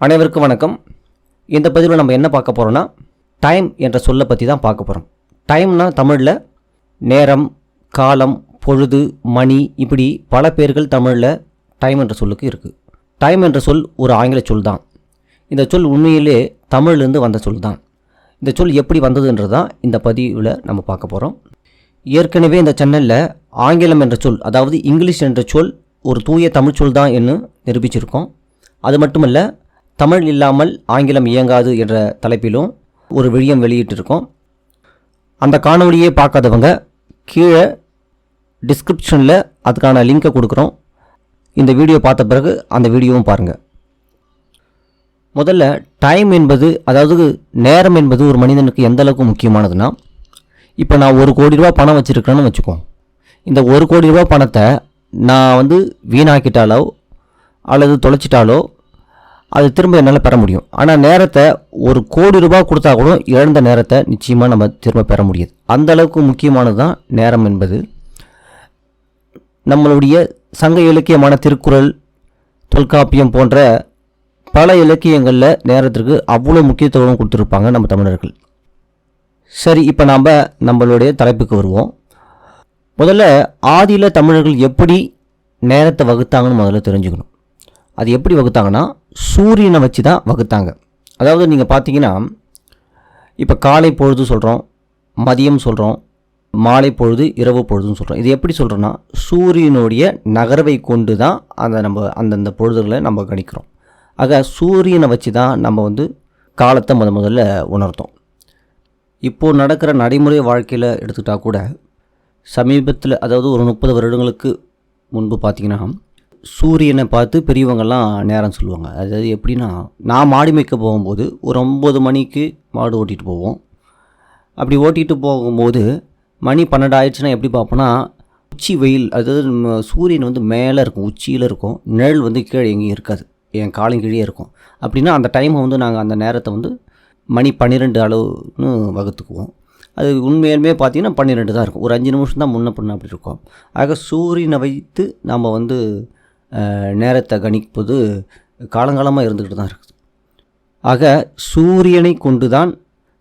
அனைவருக்கும் வணக்கம். இந்த பதிவில் நம்ம என்ன பார்க்க போகிறோன்னா, டைம் என்ற சொல்லை பற்றி தான் பார்க்க போகிறோம். டைம்னா தமிழில் நேரம், காலம், பொழுது, மணி, இப்படி பல பேர்கள் தமிழில் டைம் என்ற சொல்லுக்கு இருக்குது. டைம் என்ற சொல் ஒரு ஆங்கில சொல் தான். இந்த சொல் உண்மையிலே தமிழ்லேருந்து வந்த சொல் தான். இந்த சொல் எப்படி வந்ததுன்றது தான் இந்த பதிவில் நம்ம பார்க்க போகிறோம். ஏற்கனவே இந்த சேனலில் ஆங்கிலம் என்ற சொல், அதாவது இங்கிலீஷ் என்ற சொல் ஒரு தூய தமிழ் சொல் தான் என்று நிரூபிச்சிருக்கோம். அது மட்டுமல்ல, தமிழ் இல்லாமல் ஆங்கிலம் இயங்காது என்ற தலைப்பிலும் ஒரு விழியம் வெளியிட்டிருக்கோம். அந்த காணொலியை பார்க்காதவங்க கீழே டிஸ்கிரிப்ஷனில் அதுக்கான லிங்கை கொடுக்குறோம். இந்த வீடியோ பார்த்த பிறகு அந்த வீடியோவும் பாருங்கள். முதல்ல டைம் என்பது, அதாவது நேரம் என்பது ஒரு மனிதனுக்கு எந்த அளவுக்கு முக்கியமானதுன்னா, இப்போ நான் 1 கோடி ரூபா பணம் வச்சுருக்கேன்னு வச்சுக்கோம். இந்த 1 கோடி ரூபா பணத்தை நான் வீணாக்கிட்டாலோ அல்லது தொலைச்சிட்டாலோ அது திரும்ப என்னால் பெற முடியும். ஆனால் நேரத்தை 1 கோடி ரூபா கொடுத்தா கூட இழந்த நேரத்தை நிச்சயமாக நம்ம திரும்ப பெற முடியாது. அந்த அளவுக்கு முக்கியமானது தான் நேரம் என்பது. நம்மளுடைய சங்க இலக்கியமான திருக்குறள், தொல்காப்பியம் போன்ற பல இலக்கியங்களில் நேரத்திற்கு அவ்வளோ முக்கியத்துவம் கொடுத்துருப்பாங்க நம்ம தமிழர்கள். சரி, இப்போ நாம் நம்மளுடைய தலைப்புக்கு வருவோம். முதல்ல ஆதியில் தமிழர்கள் எப்படி நேரத்தை வகுத்தாங்கன்னு முதல்ல தெரிஞ்சுக்கணும். அது எப்படி வகுத்தாங்கன்னா, சூரியனை வச்சு தான் வகுத்தாங்க. அதாவது நீங்கள் பார்த்தீங்கன்னா, இப்போ காலை பொழுது சொல்கிறோம், மதியம் சொல்கிறோம், மாலை பொழுது, இரவு பொழுதுன்னு சொல்கிறோம். இது எப்படி சொல்கிறோன்னா, சூரியனுடைய நகர்வை கொண்டு தான் நம்ம அந்தந்த பொழுதுகளை நம்ம கணிக்கிறோம். ஆக சூரியனை வச்சு தான் நம்ம காலத்தை முதல்ல உணர்த்தோம். இப்போது நடக்கிற நடைமுறை வாழ்க்கையில் எடுத்துக்கிட்டால் கூட, சமீபத்தில், அதாவது ஒரு 30 வருடங்களுக்கு முன்பு பார்த்திங்கன்னா, சூரியனை பார்த்து பெரியவங்கள்லாம் நேரம் சொல்லுவாங்க. அதாவது எப்படின்னா, நான் மாடு மேய்க்க போகும்போது ஒரு 9 மணிக்கு மாடு ஓட்டிகிட்டு போவோம். அப்படி ஓட்டிகிட்டு போகும்போது மணி 12 ஆயிடுச்சுன்னா எப்படி பார்ப்போன்னா, உச்சி வெயில், அதாவது சூரியன் மேலே இருக்கும், உச்சியில் இருக்கும், நிழல் கீழே எங்கேயும் இருக்காது, என் காலம் கீழே இருக்கும். அப்படின்னா அந்த டைமை நாங்கள் அந்த நேரத்தை மணி 12 அளவுன்னு வகுத்துக்குவோம். அது உண்மையிலுமே பார்த்திங்கன்னா 12 தான் இருக்கும். ஒரு 5 நிமிஷம் தான் முன்ன பின்ன அப்படி இருக்கும். ஆக சூரியனை வைத்து நம்ம நேரத்தை கணிப்பது காலங்காலமாக இருந்துக்கிட்டு தான் இருக்குது. ஆக சூரியனை கொண்டு தான்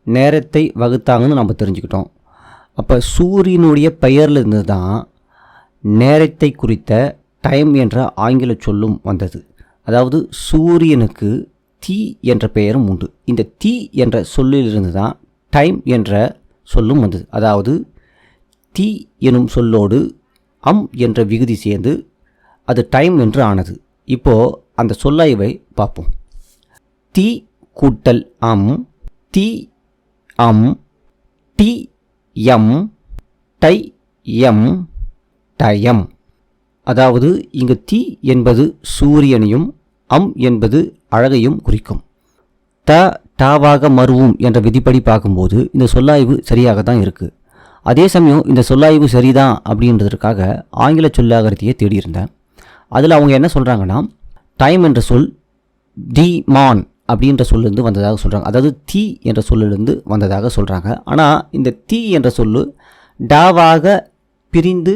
நேரத்தை வகுத்தாங்கன்னு நம்ம தெரிஞ்சுக்கிட்டோம். அப்போ சூரியனுடைய பெயரில் இருந்து தான் நேரத்தை குறித்த டைம் என்ற ஆங்கில சொல்லும் வந்தது. அதாவது சூரியனுக்கு தீ என்ற பெயரும் உண்டு. இந்த தீ என்ற சொல்லிலிருந்து தான் டைம் என்ற சொல்லும் வந்தது. அதாவது தீ எனும் சொல்லோடு என்ற விகுதி சேர்ந்து அது டைம் என்று ஆனது. இப்போது அந்த சொல்லாய்வை பார்ப்போம். தீ கூட்டல் தி டி டை டயம். அதாவது இங்கு தீ என்பது சூரியனையும், என்பது அழகையும் குறிக்கும். டாவாக மருவும் என்ற விதிப்படி பார்க்கும்போது இந்த சொல்லாய்வு சரியாக தான் இருக்குது. அதே சமயம் இந்த சொல்லாய்வு சரிதான் அப்படின்றதுக்காக ஆங்கில சொல்லாகரத்தையே தேடியிருந்தேன். அதில் அவங்க என்ன சொல்கிறாங்கன்னா, டைம் என்ற சொல் தி மான் அப்படின்ற சொல்லிருந்து வந்ததாக சொல்கிறாங்க. அதாவது தீ என்ற சொல்லிலிருந்து வந்ததாக சொல்கிறாங்க. ஆனால் இந்த தீ என்ற சொல்லு டாவாக பிரிந்து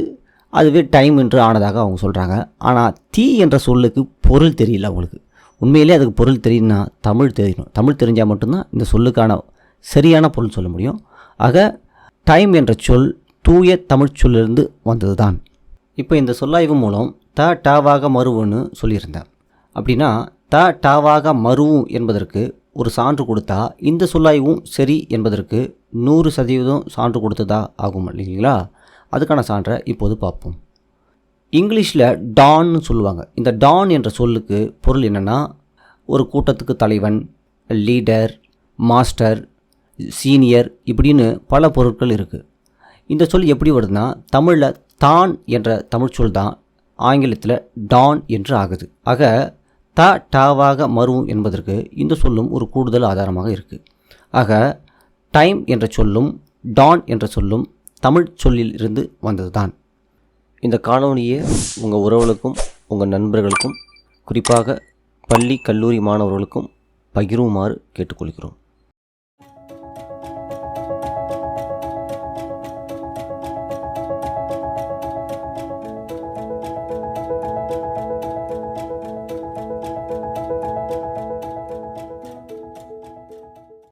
அதுவே டைம் என்று ஆனதாக அவங்க சொல்கிறாங்க. ஆனால் தீ என்ற சொல்லுக்கு பொருள் தெரியல அவங்களுக்கு. உண்மையிலே அதுக்கு பொருள் தெரியும்னா தமிழ் தெரியணும். தமிழ் தெரிஞ்சால் மட்டும்தான் இந்த சொல்லுக்கான சரியான பொருள் சொல்ல முடியும். ஆக டைம் என்ற சொல் தூய தமிழ் சொல்லிருந்து வந்தது தான். இப்போ இந்த சொல்லாய்வு மூலம் டாவாக மருவுன்னு சொல்லியிருந்தேன். அப்படின்னா டாவாக மருவும் என்பதற்கு ஒரு சான்று கொடுத்தா இந்த சொல்லாய்வும் சரி என்பதற்கு 100% சான்று கொடுத்ததா ஆகும் இல்லைங்களா? அதுக்கான சான்றை இப்போது பார்ப்போம். இங்கிலீஷில் டான்னு சொல்லுவாங்க. இந்த டான் என்ற சொல்லுக்கு பொருள் என்னென்னா, ஒரு கூட்டத்துக்கு தலைவன், லீடர், மாஸ்டர், சீனியர், இப்படின்னு பல பொருட்கள் இருக்குது. இந்த சொல் எப்படி வருதுன்னா, தமிழில் தான் என்ற தமிழ் சொல் தான் ஆங்கிலத்தில் டான் என்று ஆகுது. ஆக டாவாக மருவும் என்பதற்கு இந்த சொல்லும் ஒரு கூடுதல் ஆதாரமாக இருக்குது. ஆக டைம் என்ற சொல்லும் டான் என்ற சொல்லும் தமிழ் சொல்லில் இருந்து வந்தது தான். இந்த காணொலியை உங்கள் உறவுகளுக்கும் உங்கள் நண்பர்களுக்கும், குறிப்பாக பள்ளி கல்லூரி மாணவர்களுக்கும் பகிருமாறு கேட்டுக்கொள்கிறோம்.